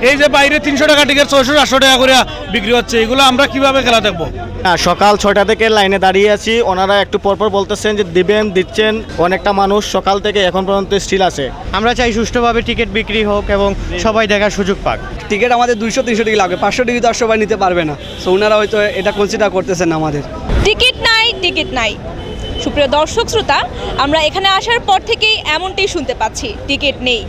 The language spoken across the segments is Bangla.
এই যে বাইরে 300 টাকা টিকিট 600-700 টাকা করে বিক্রি হচ্ছে, এগুলো আমরা কিভাবে খেলা দেখবো? সকাল 6টা থেকে লাইনে দাঁড়িয়ে আছি, ওনারা একটু পরপর বলতেছেন যে দিচ্ছেন। অনেকটা মানুষ সকাল থেকে এখন পর্যন্ত স্টিল আছে। আমরা চাই সুষ্ঠুভাবে টিকিট বিক্রি হোক এবং সবাই দেখার সুযোগ পাক। টিকিট আমাদের 200-300 টাকা লাগবে, 500 টাকা তো আর সবাই নিতে পারবে না। সো ওনারা হয়তো এটা কনসিডার করতেছেন আমাদের। টিকিট নাই। সুপ্রিয় দর্শক শ্রোতা, আমরা এখানে আসার পর থেকেই এমনটাই শুনতে পাচ্ছি, টিকিট নেই।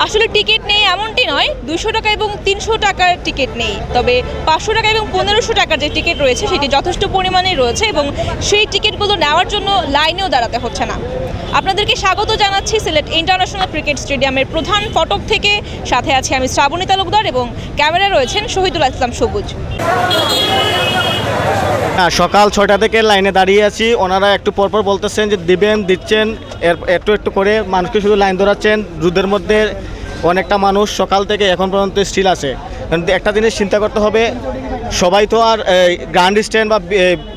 আসলে টিকিট নেই এমনটি নয়, 200 টাকা এবং 300 টাকার টিকিট নেই, তবে 500 টাকা এবং 1500 টাকার যে টিকিট রয়েছে সেটি যথেষ্ট পরিমাণে রয়েছে এবং সেই টিকিটগুলো নেওয়ার জন্য লাইনেও দাঁড়াতে হচ্ছে না। আপনাদেরকে স্বাগত জানাচ্ছি সিলেট ইন্টারন্যাশনাল ক্রিকেট স্টেডিয়ামের প্রধান ফটক থেকে। সাথে আছি আমি শ্রাবণী তালুকদার এবং ক্যামেরায় রয়েছেন শহীদুল ইসলাম সবুজ। সকাল 6টা থেকে লাইনে দাঁড়িয়ে আছি, ওনারা একটু পরপর বলতেছেন যে দিচ্ছেন। একটু করে মানুষকে শুধু লাইন ধরাচ্ছেন। রোদের মধ্যে অনেকটা মানুষ সকাল থেকে এখন পর্যন্ত স্টিল আছে। একটা জিনিস চিন্তা করতে হবে, সবাই তো আর গ্র্যান্ড স্ট্যান্ড বা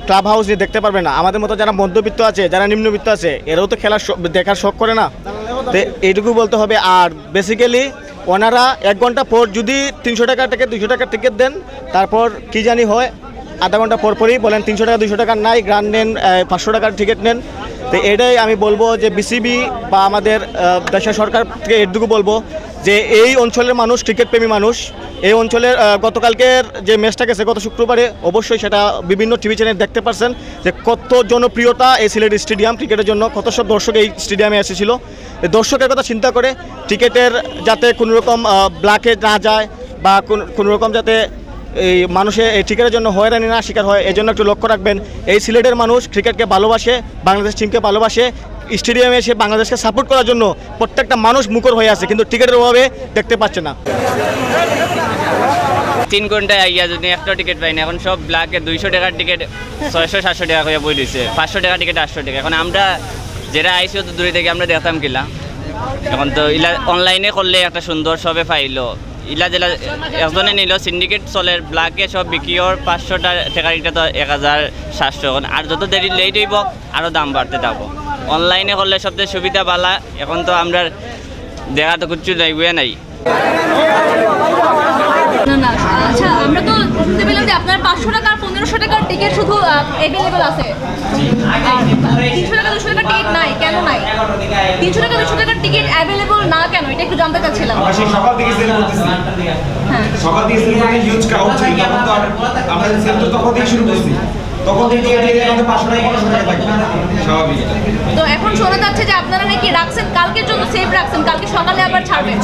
ক্লাব হাউস নিয়ে দেখতে পারবে না। আমাদের মতো যারা মধ্যবিত্ত আছে, যারা নিম্নবিত্ত আছে, এরাও তো দেখার শখ করে না। তো এইটুকু বলতে হবে। আর বেসিক্যালি ওনারা 1 ঘন্টা পর যদি 300 টাকা থেকে 200 টাকার টিকিট দেন, তারপর কি জানি হয় আধা ঘন্টা পরপরই বলেন 300 টাকা 200 টাকা নাই, গ্র্যান্ড নেন, 500 টাকার টিকিট নেন। তো এটাই আমি বলবো যে বিসিবি বা আমাদের দেশের সরকার থেকে এটুকু বলবো যে এই অঞ্চলের মানুষ ক্রিকেট প্রেমী মানুষ। এই অঞ্চলের গতকালকের যে ম্যাচটা গেছে গত শুক্রবারে, অবশ্যই সেটা বিভিন্ন টিভি চ্যানেল দেখতে পারছেন যে কত জনপ্রিয়তা এই সিলেট স্টেডিয়াম ক্রিকেটের জন্য, কত সব দর্শক এই স্টেডিয়ামে এসেছিল। দর্শকের কথা চিন্তা করে টিকিটের যাতে কোনো রকম ব্ল্যাকে না যায় বা কোনো রকম যাতে এই মানুষের এই টিকিটের জন্য হয়রানি না শিকার হয়, এই জন্য একটু লক্ষ্য রাখবেন। এই সিলেটের মানুষ ক্রিকেটকে ভালোবাসে, বাংলাদেশ টিমকে ভালোবাসে। স্টেডিয়ামে এসে বাংলাদেশকে সাপোর্ট করার জন্য প্রত্যেকটা মানুষ মুখর হয়ে আছে, কিন্তু টিকিটের অভাবে দেখতে পাচ্ছে না। 3 ঘন্টায় আইয়া যদি একটা টিকিট পাই না, এখন সব ব্ল্যাকে 200 টাকার টিকিট 600-700 টাকা করে বই দিচ্ছে, 500 টাকা টিকিট 800 টাকা। এখন আমরা যারা আইসি তো দূরে থেকে আমরা দেখতাম কিলা, এখন তো ইলা অনলাইনে করলে একটা সুন্দর সবে পাইলো। ইলা জেলা একজনে নিল সিন্ডিকেট চলে, ব্ল্যাকে সব বিক্রিওর 500 টাকার এটা তো 1700। এখন আর যত দেরি লেট হইব আরও দাম বাড়তে থাকবো। অনলাইনে করলে সবচেয়ে সুবিধা বালা। এখন তো আমরা দেখা তো কিছু নাই নাই। না আচ্ছা, আমরা তো শুনতে পেলাম যে আপনার 500 টাকা আর 1500 টাকার টিকিট শুধু অ্যাভেলেবল আছে, 300 টাকা 200 টাকার টিকিট নাই। কেন নাই? 300 টাকা 200 টাকার টিকিট অ্যাভেলেবল না কেন, এটা একটু জানতে চাচ্ছিলাম। সকাল থেকে সেল করতেছি, সকাল থেকে সেল করতে হিউজ ক্রাউড ছিল, তখন তো আমরা সেল তো তখন থেকে শুরু করছি, তখন থেকে টিকিট নিয়ে আমাদের 500 টাকা 500 টাকা থাকবে স্বাভাবিক। তো এখন শোনা যাচ্ছে যে আপনারা নাকি রাখছেন কালকের জন্য, সেভ রাখছেন, কালকে সকালে আবার ছাড়বেন।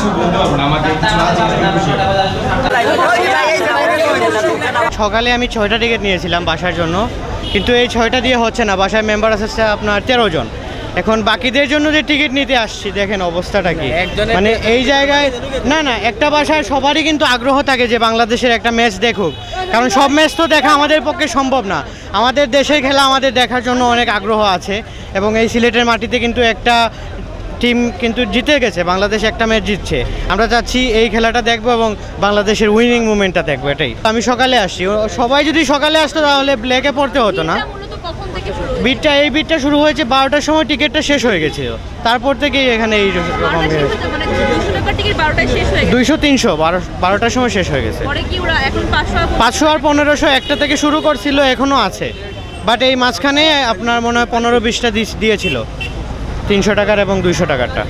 সকালে আমি 6টা টিকিট নিয়েছিলাম বাসার জন্য, কিন্তু এই 6টা দিয়ে হচ্ছে না। বাসায় মেম্বার আছে আপনার 13 জন। এখন বাকিদের জন্য যে টিকিট নিতে আসছি, দেখেন অবস্থাটা কি। মানে এই জায়গায় না একটা বাসায় সবারই কিন্তু আগ্রহ থাকে যে বাংলাদেশের একটা ম্যাচ দেখুক, কারণ সব ম্যাচ তো দেখা আমাদের পক্ষে সম্ভব না। আমাদের দেশের খেলা আমাদের দেখার জন্য অনেক আগ্রহ আছে এবং এই সিলেটের মাটিতে কিন্তু একটা টিম কিন্তু জিতে গেছে, বাংলাদেশ একটা ম্যাচ জিতছে। আমরা চাচ্ছি এই খেলাটা দেখবো এবং বাংলাদেশের উইনিং মুভমেন্টটা দেখবো, এটাই। আমি সকালে আসছি, সবাই যদি সকালে আসতো তাহলে ব্ল্যাকে পড়তে হতো না। এই বিটটা শুরু হয়েছে 12টার সময়, টিকিটটা শেষ হয়ে গেছিল, তারপর থেকেই এখানে এই রকম 200-300 12টার সময় শেষ হয়ে গেছে। 500 আর 1500 একটা থেকে শুরু করছিল, এখনও আছে। বাট এই মাঝখানে আপনার মনে হয় 15-20টা দিয়েছিল 300 টাকার এবং 200 টাকারটা।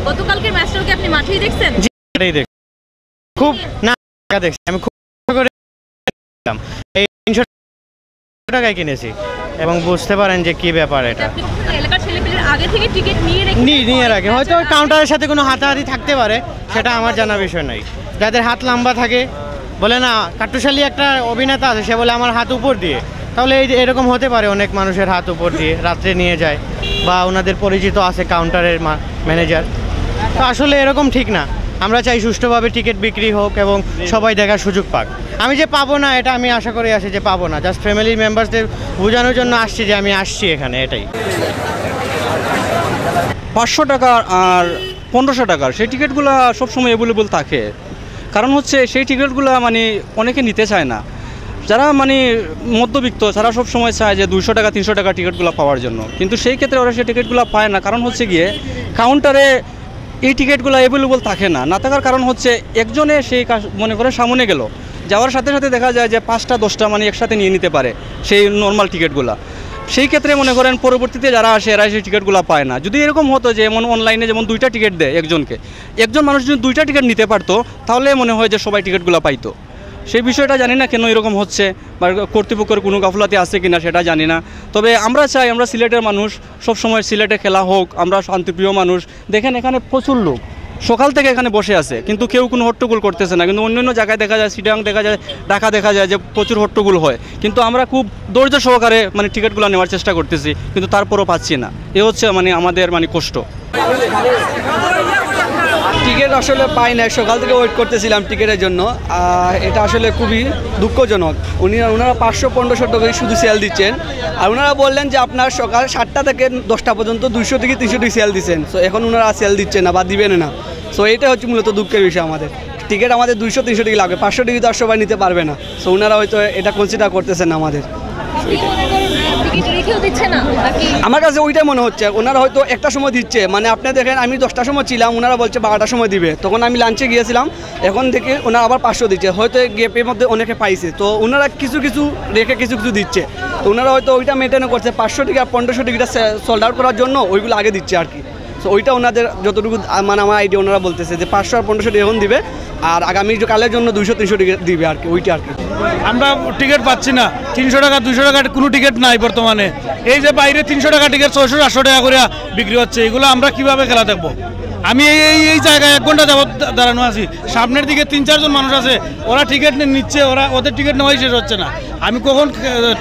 গতকালকের ম্যাচটা কি আপনি মাঠেই দেখছেন? জি, এটাই দেখছি। খুব না দেখছি, আমি খুব করে এই 300 টাকায় কিনেছি এবং বুঝতে পারেন যে কি ব্যাপার এটা। এলাকার ছেলেপেলেরা আগে থেকে টিকিট নিয়ে রাখে, হয়তো কাউন্টারের সাথে কোনো হাতাহাতি থাকতে পারে, সেটা আমার জানা বিষয় নাই। যাদের হাত লম্বা থাকে, বলে না কাট্টুশালী একটা অভিনেতা আছে, সে বলে আমার হাত উপর দিয়ে, তাহলে এরকম হতে পারে। অনেক মানুষের হাত উপর দিয়ে রাত্রে নিয়ে যায়, বা ওনাদের পরিচিত আছে কাউন্টারের ম্যানেজার। তো আসলে এরকম ঠিক না। আমরা চাই সুষ্ঠুভাবে টিকিট বিক্রি হোক এবং সবাই দেখার সুযোগ পাক। আমি যে পাবো না এটা আমি আশা করে আসি যে পাবো না, জাস্ট ফ্যামিলি মেম্বারসদের বোঝানোর জন্য আসছি যে আমি আসছি এখানে, এটাই। 500 টাকা আর 1500 টাকার সেই টিকিটগুলো সবসময় অ্যাভেলেবল থাকে। কারণ হচ্ছে সেই টিকিটগুলো মানে অনেকে নিতে চায় না। যারা মানে মধ্যবিত্ত তারা সব সময় চায় যে 200 টাকা 300 টাকা টিকিটগুলো পাওয়ার জন্য, কিন্তু সেই ক্ষেত্রে ওরা সেই টিকিটগুলো পায় না। কারণ হচ্ছে গিয়ে কাউন্টারে এই টিকিটগুলো অ্যাভেলেবল থাকে না। না থাকার কারণ হচ্ছে একজনে সেই মনে করেন সামনে গেল, যাওয়ার সাথে সাথে দেখা যায় যে 5টা 10টা মানে একসাথে নিয়ে নিতে পারে সেই নর্মাল টিকিটগুলো। সেই ক্ষেত্রে মনে করেন পরবর্তীতে যারা আসে এরা সেই টিকিটগুলো পায় না। যদি এরকম হতো যে যেমন অনলাইনে যেমন 2টা টিকিট দেয় একজনকে, একজন মানুষ যদি 2টা টিকিট নিতে পারতো তাহলে মনে হয় যে সবাই টিকিটগুলো পাইতো। সেই বিষয়টা জানি না কেন এরকম হচ্ছে, বা কর্তৃপক্ষের কোনো গাফলাতি আছে কিনা সেটা জানি না। তবে আমরা চাই, আমরা সিলেটের মানুষ, সবসময় সিলেটে খেলা হোক, আমরা শান্তিপ্রিয় মানুষ। দেখেন এখানে প্রচুর লোক সকাল থেকে এখানে বসে আছে, কিন্তু কেউ কোনো হট্টগোল করতেছে না। কিন্তু অন্য জায়গায় দেখা যায়, চিটাগাং দেখা যায়, ঢাকা দেখা যায় যে প্রচুর হট্টগোল হয়। কিন্তু আমরা খুব ধৈর্য সহকারে মানে টিকিটগুলো নেওয়ার চেষ্টা করতেছি, কিন্তু তারপরও পাচ্ছি না। এ হচ্ছে মানে আমাদের মানে কষ্ট। টিকিট আসলে পাই না, সকাল থেকে ওয়েট করতেছিলাম টিকিটের জন্য। এটা আসলে খুবই দুঃখজনক। ওনারা 500-1500 টাকা শুধু সেল দিচ্ছেন, আর ওনারা বললেন যে আপনার সকাল 7টা থেকে 10টা পর্যন্ত 200 থেকে 300 টাকা সেল দিচ্ছেন। সো এখন ওনারা সেল দিচ্ছেন না বা দিবেন না। সো এটা হচ্ছে মূলত দুঃখের বিষয়। আমাদের টিকিট আমাদের 200-300 টাকা লাগবে, 500 টাকা তো আর সবাই নিতে পারবে না। সো ওনারা হয়তো এটা কনসিডার করতেছেন না আমাদের। আমার কাছে ওইটাই মনে হচ্ছে, ওনারা হয়তো একটা সময় দিচ্ছে। মানে আপনি দেখেন আমি 10টার সময় ছিলাম, ওনারা বলছে 12টার সময় দিবে, তখন আমি লাঞ্চে গিয়েছিলাম। এখন দেখে ওনারা আবার 500 দিচ্ছে, হয়তো গ্যাপের মধ্যে অনেকে পাইছে। তো ওনারা কিছু কিছু রেখে কিছু কিছু দিচ্ছে। তো ওনারা হয়তো ওইটা মেনটেন করছে, 500 টাকা 1500 টাকা সোল্ড আউট করার জন্য ওইগুলো আগে দিচ্ছে আর কি। সো ওইটা ওনাদের যতটুকু মানে আমার আইডিয়া, ওনারা বলতেছে যে 500 আর 1500 টাকা এখন দিবে, আর আগামী কালের জন্য 200-300 টাকা দিবে আর কি, ওইটা আর কি। আমরা টিকিট পাচ্ছি না, 300 টাকা 200 টাকার কোনো টিকিট নাই বর্তমানে। এই যে বাইরে 300 টাকা টিকিট 600-800 টাকা করে বিক্রি হচ্ছে, এগুলো আমরা কিভাবে খেলা দেখবো? আমি এই জায়গায় 1 ঘন্টা যাবত দাঁড়ানো আছি, সামনের দিকে 3-4 জন মানুষ আছে, ওরা টিকিট নিচ্ছে, ওদের টিকিট নেওয়াই শেষ হচ্ছে না। আমি কখন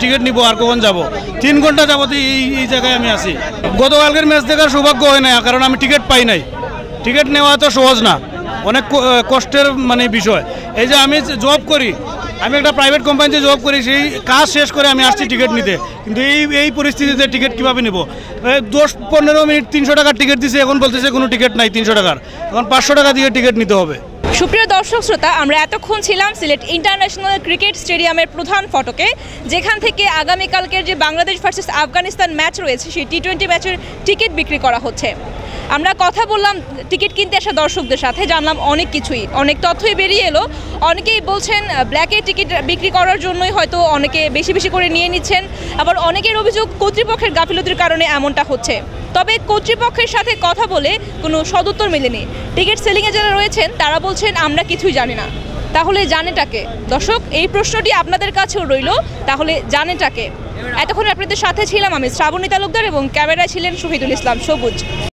টিকিট নিব আর কখন যাব? 3 ঘন্টা যাবত এই জায়গায় আমি আছি। গতকালকের ম্যাচ দেখার সৌভাগ্য হয় না, কারণ আমি টিকিট পাই নাই। টিকিট নেওয়া তো সহজ না, অনেক কষ্টের মানে বিষয়। এই যে আমি জব করি, আমি একটা প্রাইভেট কোম্পানিতে জব করি, সেই কাজ শেষ করে আমি আসছি টিকিট নিতে, কিন্তু এই পরিস্থিতিতে টিকিট কীভাবে নেব? 10-15 মিনিট 300 টাকার টিকিট দিছে, এখন বলতেছে কোনো টিকিট নাই 300 টাকার, এখন 500 টাকা দিয়ে টিকিট নিতে হবে। সুপ্রিয় দর্শক শ্রোতা, আমরা এতক্ষণ ছিলাম সিলেট ইন্টারন্যাশনাল ক্রিকেট স্টেডিয়ামের প্রধান ফটকে, যেখান থেকে আগামীকালকের যে বাংলাদেশ ভার্সেস আফগানিস্তান ম্যাচ রয়েছে সেই T20 ম্যাচের টিকিট বিক্রি করা হচ্ছে। আমরা কথা বললাম টিকিট কিনতে আসা দর্শকদের সাথে, জানলাম অনেক কিছুই, অনেক তথ্যই বেরিয়ে এলো। অনেকেই বলছেন ব্ল্যাকে টিকিট বিক্রি করার জন্যই হয়তো অনেকে বেশি বেশি করে নিয়ে নিচ্ছেন, আবার অনেকের অভিযোগ কর্তৃপক্ষের গাফিলতির কারণে এমনটা হচ্ছে। তবে কর্তৃপক্ষের সাথে কথা বলে কোনো সদুত্তর মেলেনি। টিকিট সেলিংয়ে যারা রয়েছেন তারা বলছেন আমরা কিছুই জানি না। তাহলে জানেটাকে? দর্শক, এই প্রশ্নটি আপনাদের কাছেও রইল, তাহলে জানেটাকে? এতক্ষণ আপনাদের সাথে ছিলাম আমি শ্রাবণী তালুকদার, এবং ক্যামেরায় ছিলেন শহীদুল ইসলাম সবুজ।